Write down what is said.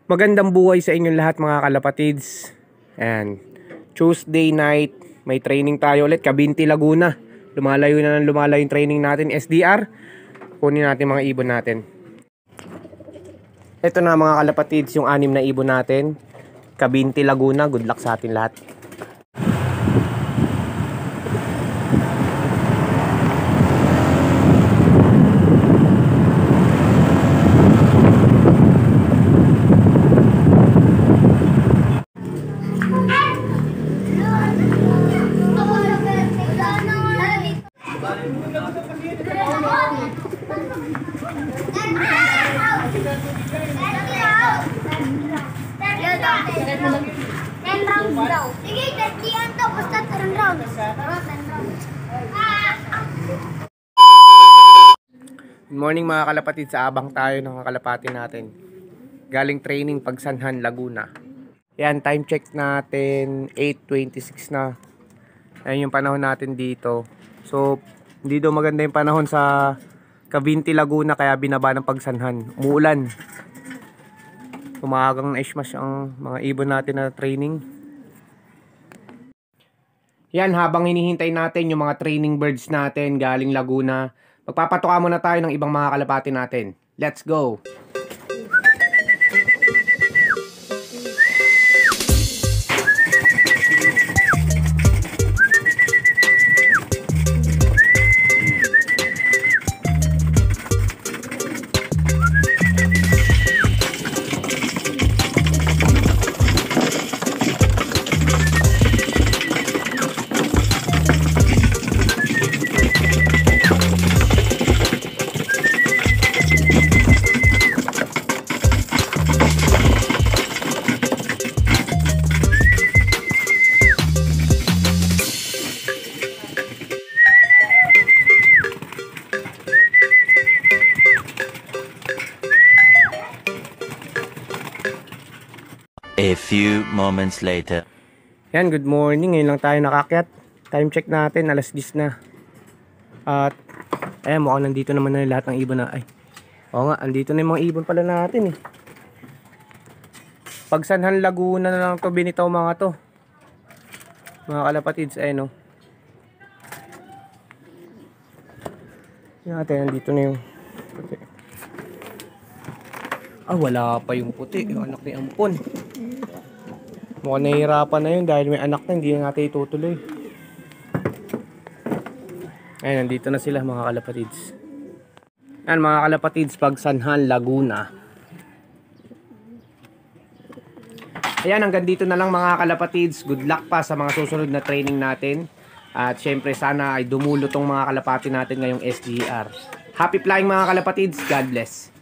Magandang buhay sa inyong lahat mga kalapatids. Ayan, Tuesday night, may training tayo ulit, Cabinti, Laguna. Lumalayo na ng lumalayo yung training natin, SDR. Kunin natin mga ibon natin. Ito na mga kalapatids, yung 6 na ibon natin. Cabinti, Laguna, good luck sa atin lahat. Good morning mga kalapatid, sa abang tayo ng kalapati natin. Galing training Pagsanhan, Laguna. Yan, time check natin 8:26 na. Ayan yung panahon natin dito. So, hindi daw maganda yung panahon sa Cabinti, Laguna, kaya binaba ng Pagsanhan. Umuulan. Umagang na-smash ang mga ibon natin na training. Yan, habang hinihintay natin yung mga training birds natin galing Laguna, magpapatuka muna tayo ng ibang mga kalapati natin. Let's go! A few moments later. Yan, good morning. Ngayon lang tayo nakakyat. Time check natin, alas 10 na. At, ayan, mukhang nandito naman na lahat ng ibon na. Ay, oo nga, andito na yung mga ibon pala natin eh. Pagsanhan, Laguna na lang to, binitaw mga to. Mga kalapatids, ayun o. Yan natin, nandito na yung puti. Ah, wala pa yung puti, yung anak ni Ampon. Mukhang nahihirapan na yun dahil may anak na, hindi na natin itutuloy. Ayun, nandito na sila mga kalapatids. Ayan mga kalapatids, Pagsanhan, Laguna. Ayan, hanggang dito na lang mga kalapatids. Good luck pa sa mga susunod na training natin. At syempre sana ay dumulo tong mga kalapati natin ngayong SDR. Happy flying mga kalapatids, God bless.